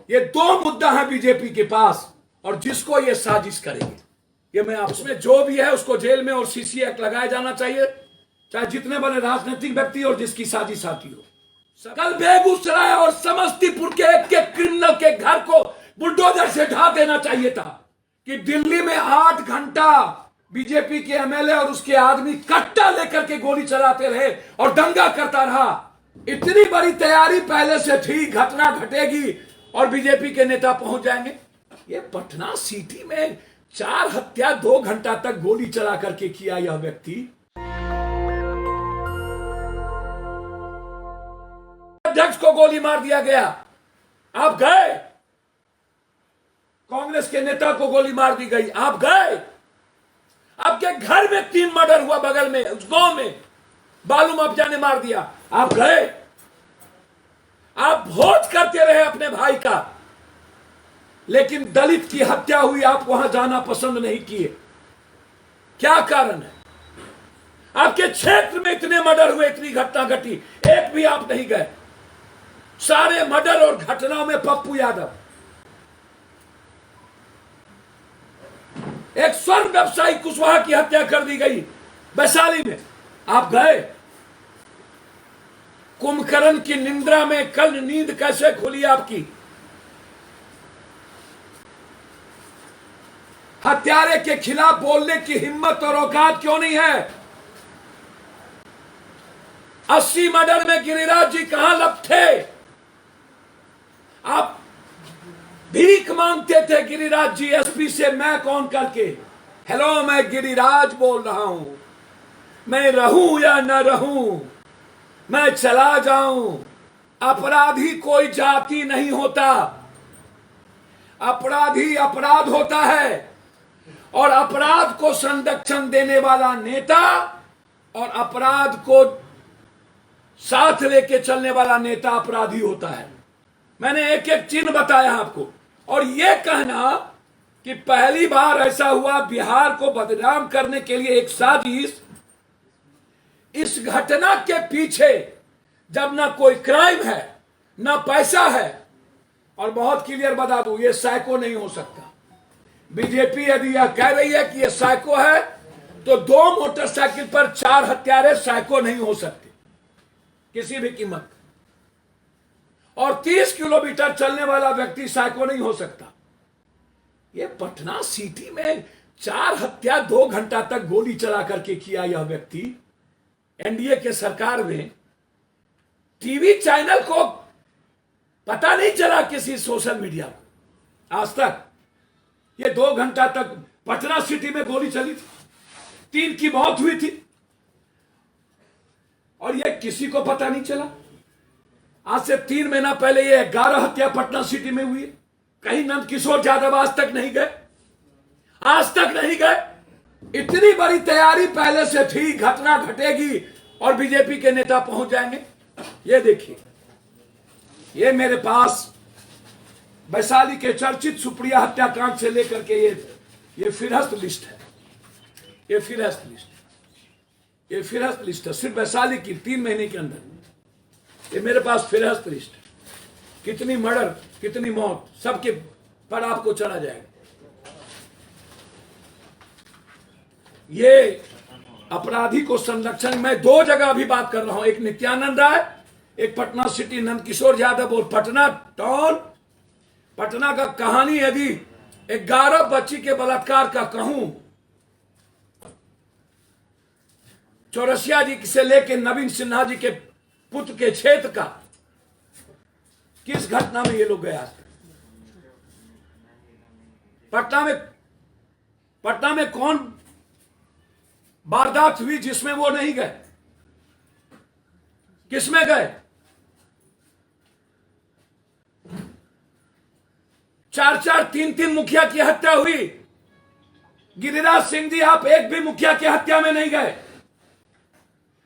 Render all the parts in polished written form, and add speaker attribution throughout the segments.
Speaker 1: ये दो मुद्दा है बीजेपी के पास, और जिसको ये साजिश करेंगे, ये मैं आपस में जो भी है उसको जेल में और सीसी एक्ट लगाया जाना चाहिए, चाहे जितने बड़े राजनीतिक व्यक्ति और जिसकी साजिश आती हो। कल बेगूसराय और समस्तीपुर के एक क्रिमिनल के घर को बुलडोजर से ढा देना चाहिए था कि दिल्ली में 8 घंटा बीजेपी के एमएलए और उसके आदमी कट्टा लेकर के गोली चलाते रहे और दंगा करता रहा। इतनी बड़ी तैयारी पहले से थी, घटना घटेगी और बीजेपी के नेता पहुंच जाएंगे। ये पटना सिटी में 4 हत्या 2 घंटा तक गोली चला करके किया यह व्यक्ति। अध्यक्ष को गोली मार दिया गया, आप गए। कांग्रेस के नेता को गोली मार दी गई, आप गए। आपके घर में 3 मर्डर हुआ बगल में, उस गांव में बालू माफिया ने मार दिया, आप गए। आप वोट करते रहे अपने भाई का, लेकिन दलित की हत्या हुई, आप वहां जाना पसंद नहीं किए। क्या कारण है? आपके क्षेत्र में इतने मर्डर हुए, इतनी घटना घटी, एक भी आप नहीं गए। सारे मर्डर और घटनाओं में पप्पू यादव, एक स्वर्ण व्यवसायी कुशवाहा की हत्या कर दी गई वैशाली में, आप गए। कुंभकर्ण की निंद्रा में कल नींद कैसे खुली आपकी? हत्यारे के खिलाफ बोलने की हिम्मत और औकात क्यों नहीं है? 80 मर्डर में गिरिराज जी कहां लपटे? आप भीख मांगते थे गिरिराज जी एसपी से, मैं कौन करके, हेलो मैं गिरिराज बोल रहा हूं, मैं रहूं या न रहूं, मैं चला जाऊं। अपराधी कोई जाति नहीं होता, अपराधी अपराध होता है, और अपराध को संरक्षण देने वाला नेता और अपराध को साथ लेके चलने वाला नेता अपराधी होता है। मैंने एक एक चिन्ह बताया आपको, और यह कहना कि पहली बार ऐसा हुआ बिहार को बदनाम करने के लिए एक साजिश, इस घटना के पीछे जब ना कोई क्राइम है ना पैसा है, और बहुत क्लियर बता दूं, यह साइको नहीं हो सकता। बीजेपी यदि यह कह रही है कि यह साइको है, तो 2 मोटरसाइकिल पर 4 हत्यारे साइको नहीं हो सकते किसी भी कीमत, और 30 किलोमीटर चलने वाला व्यक्ति साइको नहीं हो सकता। ये पटना सिटी में 4 हत्या 2 घंटा तक गोली चला करके किया यह व्यक्ति। एनडीए के सरकार में टीवी चैनल को पता नहीं चला, किसी सोशल मीडिया को आज तक। ये 2 घंटा तक पटना सिटी में गोली चली थी, 3 की मौत हुई थी, और ये किसी को पता नहीं चला। आज से 3 महीना पहले ये 11 हत्या पटना सिटी में हुई है। कहीं नंदकिशोर यादव आज तक नहीं गए, आज तक नहीं गए। इतनी बड़ी तैयारी पहले से थी, घटना घटेगी और बीजेपी के नेता पहुंच जाएंगे। ये देखिए, ये मेरे पास वैशाली के चर्चित सुप्रिया हत्याकांड से लेकर के ये फिरहस्त लिस्ट है, ये फिरहस्त लिस्ट, ये फिरहस्त लिस्ट है सिर्फ वैशाली की 3 महीने के अंदर। ये मेरे पास फिरहस्त लिस्ट, कितनी मर्डर कितनी मौत, सबके पर आपको चला जाएगा। ये अपराधी को संरक्षण, मैं 2 जगह अभी बात कर रहा हूं, एक नित्यानंद राय, एक पटना सिटी नंदकिशोर यादव, और पटना टाउन। पटना का कहानी यदि 11 बच्ची के बलात्कार का कहूं, चौरसिया जी से लेके नवीन सिन्हा जी के पुत्र के क्षेत्र का, किस घटना में ये लोग गए? आज पटना में कौन वारदात हुई जिसमें वो नहीं गए? किसमें गए? 4-4 3-3 मुखिया की हत्या हुई। गिरिराज सिंह जी, आप एक भी मुखिया की हत्या में नहीं गए।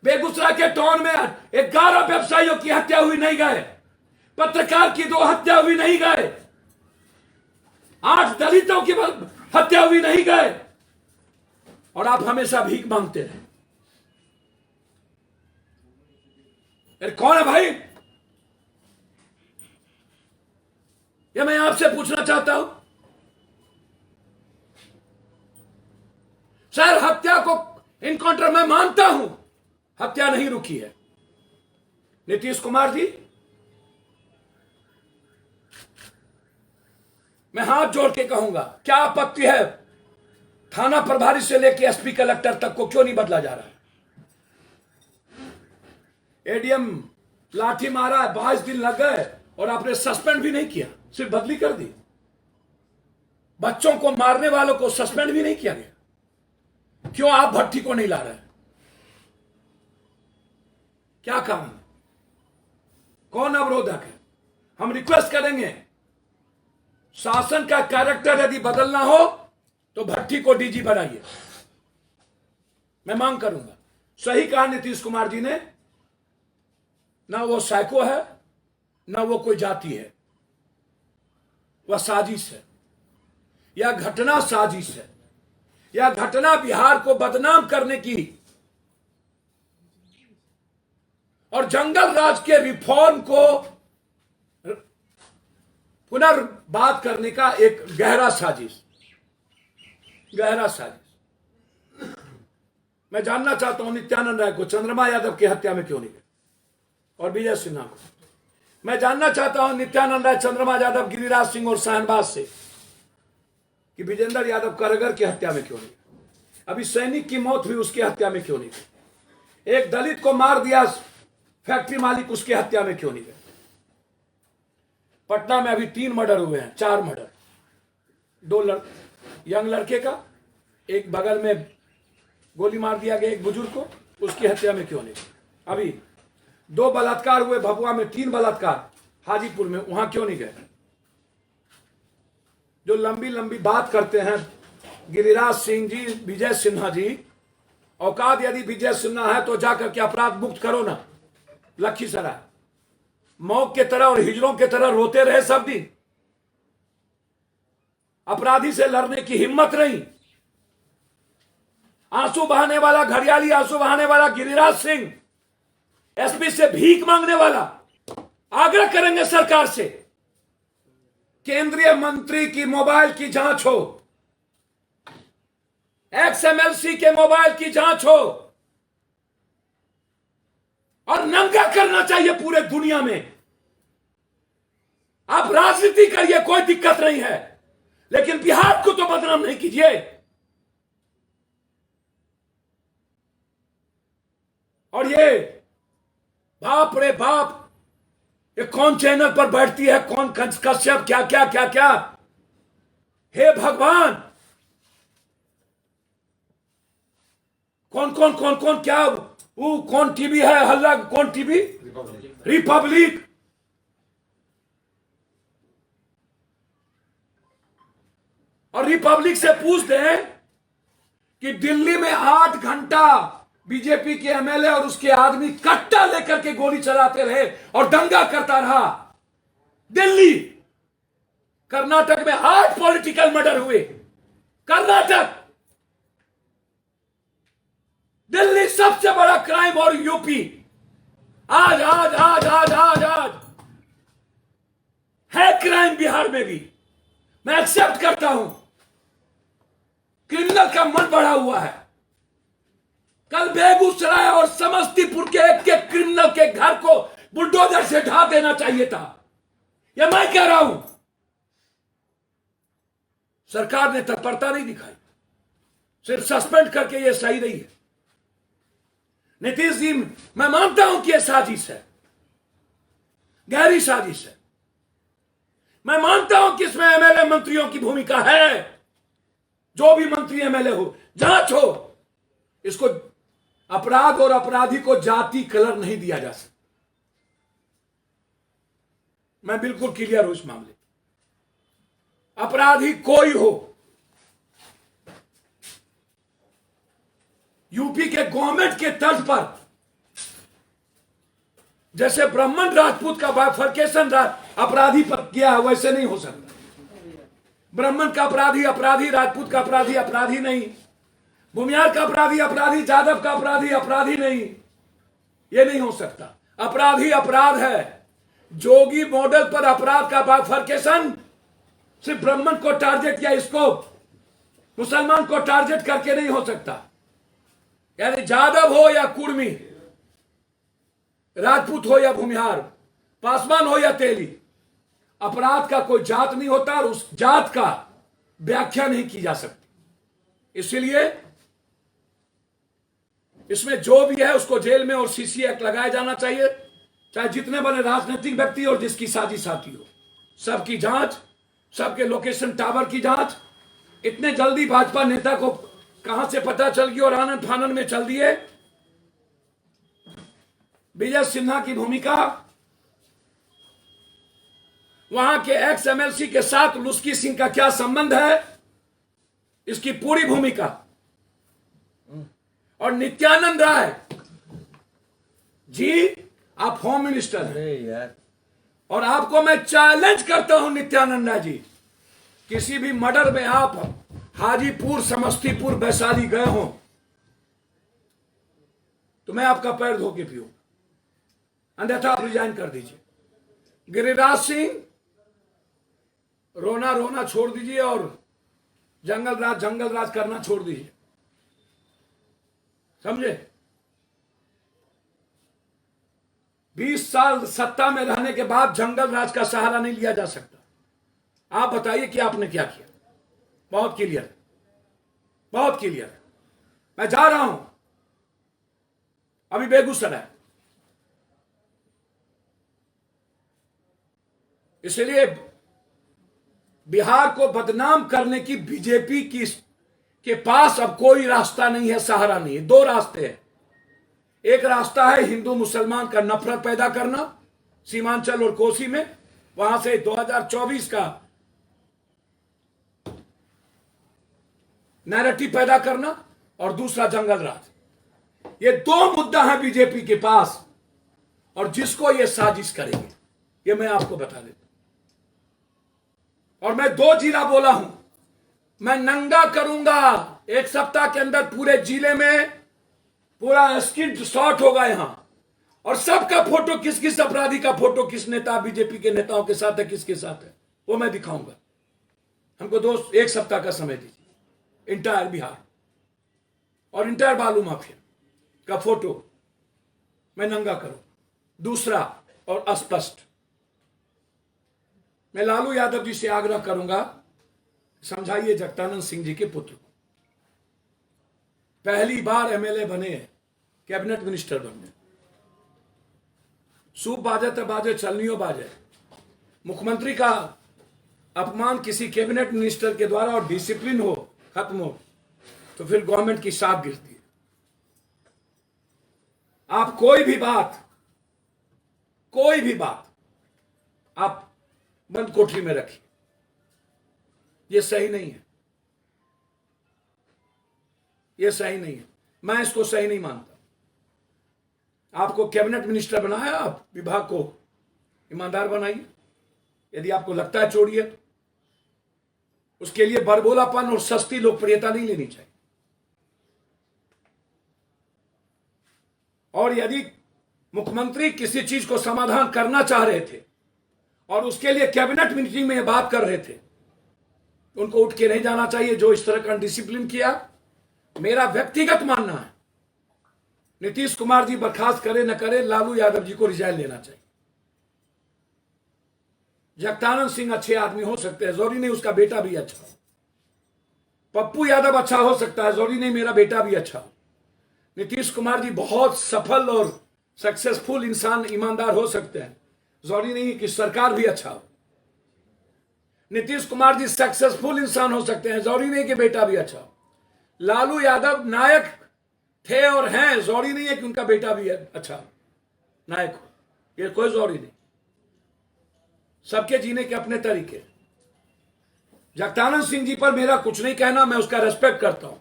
Speaker 1: बेगूसराय के टाउन में 11 व्यवसायियों की हत्या हुई, नहीं गए। पत्रकार की 2 हत्या हुई, नहीं गए। 8 दलितों की हत्या हुई, नहीं गए। और आप हमेशा भीख मांगते रहे। अरे कौन है भाई? ये मैं आपसे पूछना चाहता हूं। सर, हत्या को इनकाउंटर मैं मानता हूं, हत्या नहीं रुकी है। नीतीश कुमार जी, मैं हाथ जोड़ के कहूंगा, क्या आपत्ति है थाना प्रभारी से लेकर एसपी कलेक्टर तक को क्यों नहीं बदला जा रहा है? एडीएम लाठी मारा, 22 दिन लग गए और आपने सस्पेंड भी नहीं किया, सिर्फ बदली कर दी। बच्चों को मारने वालों को सस्पेंड भी नहीं किया गया। क्यों आप भट्टी को नहीं ला रहे? क्या कारण? कौन अवरोधक है? हम रिक्वेस्ट करेंगे, शासन का कैरेक्टर यदि बदलना हो तो भट्टी को डीजी बनाइए। मैं मांग करूंगा। सही कहा नीतीश कुमार जी ने, ना वो साइको है, ना वो कोई जाति है, वह साजिश है। यह घटना साजिश है। यह घटना बिहार को बदनाम करने की और जंगल राज के रिफॉर्म को पुनर्बात करने का एक गहरा साजिश। मैं जानना चाहता हूं नित्यानंद राय को चंद्रमा यादव की हत्या में क्यों नहीं गए, और विजय सिन्हा को। मैं जानना चाहता हूं नित्यानंद राय, चंद्रमा यादव, गिरिराज सिंह और शाहनवाज से कि विजेंद्र यादव करगर की हत्या में क्यों नहीं गए। अभी सैनिक की मौत हुई, उसकी हत्या में क्यों नहीं गए। एक दलित को मार दिया फैक्ट्री मालिक, उसकी हत्या में क्यों नहीं गए। पटना में अभी 3 मर्डर हुए हैं, 4 मर्डर, 2 यंग लड़के का, एक बगल में गोली मार दिया गया एक बुजुर्ग को, उसकी हत्या में क्यों नहीं। अभी 2 बलात्कार हुए भभुआ में, 3 बलात्कार हाजीपुर में, वहां क्यों नहीं गए। जो लंबी लंबी बात करते हैं गिरिराज सिंह जी, विजय सिन्हा जी, औकात यदि विजय सिन्हा है तो जाकर के अपराध मुक्त करो ना। लखीसराय मौत के तरह और हिजड़ों के तरह रोते रहे सब दिन, अपराधी से लड़ने की हिम्मत नहीं। आंसू बहाने वाला, घड़ियाली आंसू बहाने वाला गिरिराज सिंह, एसपी से भीख मांगने वाला। आग्रह करेंगे सरकार से, केंद्रीय मंत्री की मोबाइल की जांच हो, एक्सएमएलसी के मोबाइल की जांच हो, और नंगा करना चाहिए पूरे दुनिया में। आप राजनीति करिए, कोई दिक्कत नहीं है, लेकिन बिहार को तो बदनाम नहीं कीजिए। और ये बाप रे बाप, ये कौन चैनल पर बैठती है, कौन कश्यप, क्या क्या क्या क्या। हे भगवान, कौन कौन कौन कौन क्या, वो कौन टीवी है, हल्ला कौन टीवी, रिपब्लिक। और रिपब्लिक से पूछ दें कि दिल्ली में 8 घंटा बीजेपी के एमएलए और उसके आदमी कट्टा लेकर के गोली चलाते रहे और दंगा करता रहा। दिल्ली, कर्नाटक में 8 पॉलिटिकल मर्डर हुए। कर्नाटक, दिल्ली सबसे बड़ा क्राइम, और यूपी आज आज आज आज आज आज है क्राइम बिहार में भी। मैं एक्सेप्ट करता हूं, क्रिमिनल का मन बढ़ा हुआ है। कल बेगूसराय और समस्तीपुर के एक क्रिमिनल के घर को बुलडोजर से ढा देना चाहिए था। यह मैं कह रहा हूं। सरकार ने तत्परता नहीं दिखाई, सिर्फ सस्पेंड करके यह सही नहीं है। नीतीश जी, मैं मानता हूं कि यह साजिश है, गहरी साजिश है। मैं मानता हूं कि इसमें एमएलए मंत्रियों की भूमिका है। जो भी मंत्री एमएलए हो, जांच हो। इसको अपराध और अपराधी को जाति कलर नहीं दिया जा सकता। मैं बिल्कुल क्लियर हूं इस मामले। अपराधी कोई हो, यूपी के गवर्नमेंट के तर्ज पर जैसे ब्राह्मण राजपूत का बाइफर्केशन अपराधी पर किया है, वैसे नहीं हो सकता। ब्राह्मण का अपराधी अपराधी, राजपूत का अपराधी अपराधी नहीं, भूमियार का अपराधी अपराधी, जादव का अपराधी अपराधी नहीं। यह नहीं हो सकता। अपराधी अपराध है। जोगी मॉडल पर अपराध का बाइफर्केशन सिर्फ ब्राह्मण को टारगेट या इसको मुसलमान को टारगेट करके नहीं हो सकता। यानी जादव हो या कुर्मी, राजपूत हो या भूमिहार, पासवान हो या तेली, अपराध का कोई जात नहीं होता और उस जात का व्याख्या नहीं की जा सकती। इसलिए इसमें जो भी है उसको जेल में और सीसी एक्ट लगाया जाना चाहिए, चाहे जितने बड़े राजनीतिक व्यक्ति और जिसकी साजिश साथी हो, सबकी जांच, सबके लोकेशन टावर की जांच। इतने जल्दी भाजपा नेता को कहां से पता चल गई और आनंद फानन में चल दिए। विजय सिन्हा की भूमिका, वहां के एक्स एमएलसी के साथ लुस्की सिंह का क्या संबंध है, इसकी पूरी भूमिका। और नित्यानंद राय जी, आप होम मिनिस्टर हैं यार, और आपको मैं चैलेंज करता हूं नित्यानंद राय जी, किसी भी मर्डर में आप हाजीपुर, समस्तीपुर, वैशाली गए हो तो मैं आपका पैर धो के पीऊं, अन्यथा आप रिजाइन कर दीजिए। गिरिराज सिंह, रोना रोना छोड़ दीजिए और जंगल राज करना छोड़ दीजिए, समझे। 20 साल सत्ता में रहने के बाद जंगल राज का सहारा नहीं लिया जा सकता। आप बताइए कि आपने क्या किया। बहुत क्लियर है, बहुत क्लियर है। मैं जा रहा हूं अभी बेगूसराय, इसलिए बिहार को बदनाम करने की बीजेपी की के पास अब कोई रास्ता नहीं है, सहारा नहीं है। दो रास्ते हैं। एक रास्ता है हिंदू मुसलमान का नफरत पैदा करना सीमांचल और कोसी में, वहां से 2024 का नैरेटिव पैदा करना, और दूसरा जंगल राज। ये दो मुद्दा है बीजेपी के पास, और जिसको ये साजिश करेंगे ये मैं आपको बता देता हूं। और मैं 2 जिला बोला हूं, मैं नंगा करूंगा 1 सप्ताह के अंदर पूरे जिले में, पूरा स्किन शॉट होगा यहां, और सबका फोटो, किस किस अपराधी का फोटो किस नेता बीजेपी के नेताओं के साथ है, किसके साथ है, वो मैं दिखाऊंगा। हमको 1 सप्ताह का समय दीजिए। इंटायर बिहार और इंटायर बालू माफिया का फोटो मैं नंगा करूं। दूसरा और अस्पष्ट, मैं लालू यादव जी से आग्रह करूंगा, समझाइए जगदानंद सिंह जी के पुत्र को, पहली बार एमएलए बने, कैबिनेट मिनिस्टर बने, सूप बाजे तो बाजे, चलनियो बाजे। मुख्यमंत्री का अपमान किसी कैबिनेट मिनिस्टर के द्वारा और डिसिप्लिन हो, खत्म हो, तो फिर गवर्नमेंट की साख गिरती है। आप कोई भी बात आप बंद कोठरी में रखिए, ये सही नहीं है, ये सही नहीं है, मैं इसको सही नहीं मानता। आपको कैबिनेट मिनिस्टर बनाया, आप विभाग को ईमानदार बनाइए। यदि आपको लगता है चोरी है तो उसके लिए बड़बोलापन और सस्ती लोकप्रियता नहीं लेनी चाहिए। और यदि मुख्यमंत्री किसी चीज को समाधान करना चाह रहे थे और उसके लिए कैबिनेट मीटिंग में बात कर रहे थे, उनको उठ के नहीं जाना चाहिए जो इस तरह का डिसिप्लिन किया। मेरा व्यक्तिगत मानना है, नीतीश कुमार जी बर्खास्त करे न करे, लालू यादव जी को रिजाइन लेना चाहिए। जगदानंद सिंह अच्छे आदमी हो सकते हैं, जरूरी नहीं उसका बेटा भी अच्छा हो। पप्पू यादव अच्छा हो सकता है, जरूरी नहीं मेरा बेटा भी अच्छा हो। नीतीश कुमार जी बहुत सफल और सक्सेसफुल इंसान, ईमानदार हो सकते हैं, जरूरी नहीं कि सरकार भी अच्छा हो। नीतीश कुमार जी सक्सेसफुल इंसान हो सकते हैं, जरूरी नहीं कि बेटा भी अच्छा हो। लालू यादव नायक थे और हैं, जरूरी नहीं है कि उनका बेटा भी अच्छा नायक हो, ये कोई जरूरी नहीं। सबके जीने के अपने तरीके। जगदानंद सिंह जी पर मेरा कुछ नहीं कहना, मैं उसका रेस्पेक्ट करता हूं,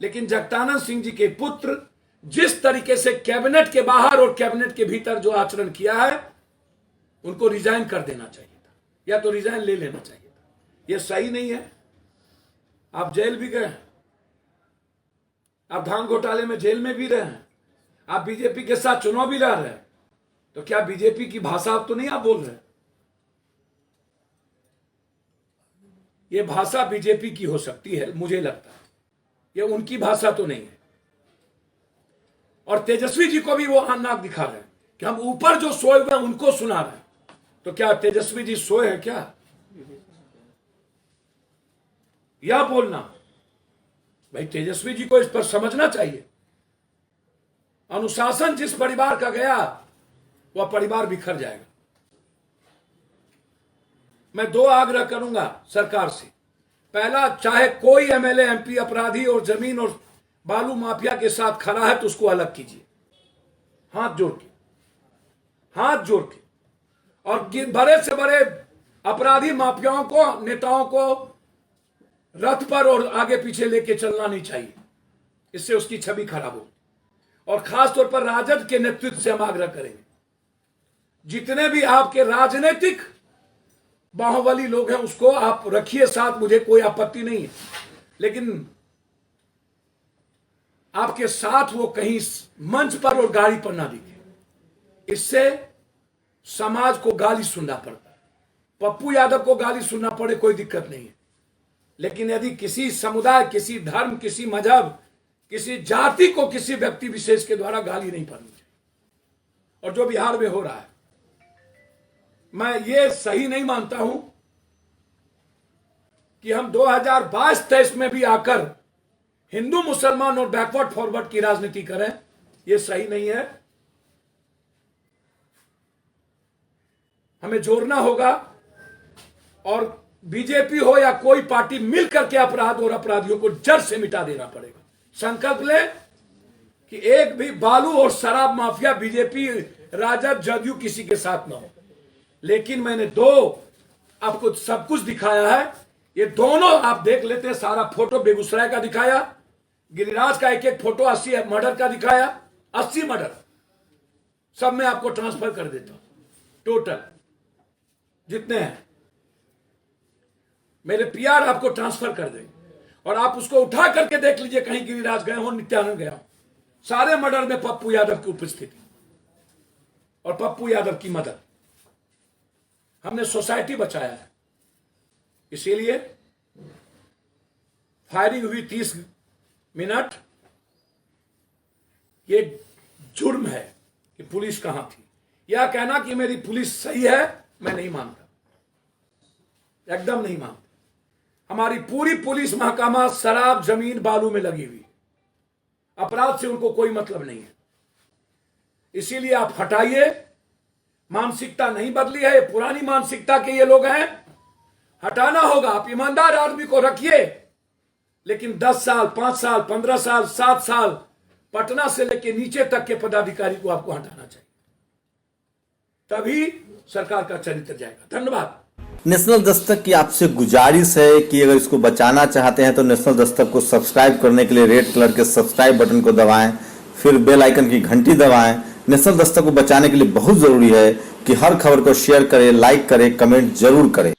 Speaker 1: लेकिन जगदानंद सिंह जी के पुत्र जिस तरीके से कैबिनेट के बाहर और कैबिनेट के भीतर जो आचरण किया है, उनको रिजाइन कर देना चाहिए था, या तो रिजाइन ले लेना चाहिए था। यह सही नहीं है। आप जेल भी गए, आप धान घोटाले में जेल में भी रहे हैं, आप बीजेपी के साथ चुनाव भी लड़ रहे हैं, तो क्या बीजेपी की भाषा तो नहीं आप बोल रहे? ये भाषा बीजेपी की हो सकती है, मुझे लगता है ये उनकी भाषा तो नहीं है। और तेजस्वी जी को भी वो नाक दिखा रहे हैं कि हम ऊपर जो सोए हुए हैं उनको सुना रहे हैं। तो क्या तेजस्वी जी सोए हैं क्या? या बोलना भाई, तेजस्वी जी को इस पर समझना चाहिए। अनुशासन जिस परिवार का गया वह परिवार बिखर जाएगा। मैं दो आग्रह करूंगा सरकार से। पहला, चाहे कोई एमएलए एमपी अपराधी और जमीन और बालू माफिया के साथ खड़ा है तो उसको अलग कीजिए, हाथ जोड़ के, हाथ जोड़ के। और बड़े से बड़े अपराधी माफियाओं को, नेताओं को रथ पर और आगे पीछे लेके चलना नहीं चाहिए, इससे उसकी छवि खराब हो। और खासतौर पर राजद के नेतृत्व से हम आग्रह करेंगे, जितने भी आपके राजनीतिक बाहुबली लोग हैं उसको आप रखिए साथ, मुझे कोई आपत्ति नहीं है, लेकिन आपके साथ वो कहीं मंच पर और गाड़ी पर ना दिखे। इससे समाज को गाली सुनना पड़ता है। पप्पू यादव को गाली सुनना पड़े कोई दिक्कत नहीं है, लेकिन यदि किसी समुदाय, किसी धर्म, किसी मजहब, किसी जाति को किसी व्यक्ति विशेष के द्वारा गाली नहीं पड़नी चाहिए। और जो बिहार में हो रहा है, मैं ये सही नहीं मानता हूं कि हम 2022-23 में भी आकर हिंदू मुसलमान और बैकवर्ड फॉरवर्ड की राजनीति करें। ये सही नहीं है। हमें जोड़ना होगा और बीजेपी हो या कोई पार्टी मिल करके अपराध और अपराधियों को जड़ से मिटा देना पड़ेगा। संकल्प ले कि एक भी बालू और शराब माफिया बीजेपी, राजद, जदयू किसी के साथ ना हो। लेकिन मैंने दो आपको सब कुछ दिखाया है, ये दोनों आप देख लेते हैं। सारा फोटो बेगूसराय का दिखाया, गिरिराज का एक एक फोटो 80 मर्डर का दिखाया, 80 मर्डर सब मैं आपको ट्रांसफर कर देता हूं। टोटल जितने हैं मेरे पीआर आपको ट्रांसफर कर देंगे और आप उसको उठा करके देख लीजिए, कहीं गिरिराज गए हो, नित्यानंद गया हो। सारे मर्डर में पप्पू यादव की उपस्थिति और पप्पू यादव की मदद। हमने सोसाइटी बचाया है, इसीलिए फायरिंग हुई 30 मिनट। ये जुर्म है कि पुलिस कहां थी। यह कहना कि मेरी पुलिस सही है, मैं नहीं मानता, एकदम नहीं मानता। हमारी पूरी पुलिस महकमा शराब, जमीन, बालू में लगी हुई, अपराध से उनको कोई मतलब नहीं है। इसीलिए आप हटाइए। मानसिकता नहीं बदली है, पुरानी मानसिकता के ये लोग हैं, हटाना होगा। आप ईमानदार आदमी को रखिए, लेकिन 10 साल, 5 साल, 15 साल, 7 साल पटना से लेकर नीचे तक के पदाधिकारी को आपको हटाना चाहिए, तभी सरकार का चरित्र जाएगा। धन्यवाद।
Speaker 2: नेशनल दस्तक की आपसे गुजारिश है कि अगर इसको बचाना चाहते हैं तो नेशनल दस्तक को सब्सक्राइब करने के लिए रेड कलर के सब्सक्राइब बटन को दबाएं, फिर बेल आइकन की घंटी दबाएं। नेशनल दस्तक को बचाने के लिए बहुत जरूरी है कि हर खबर को शेयर करें, लाइक करें, कमेंट जरूर करें।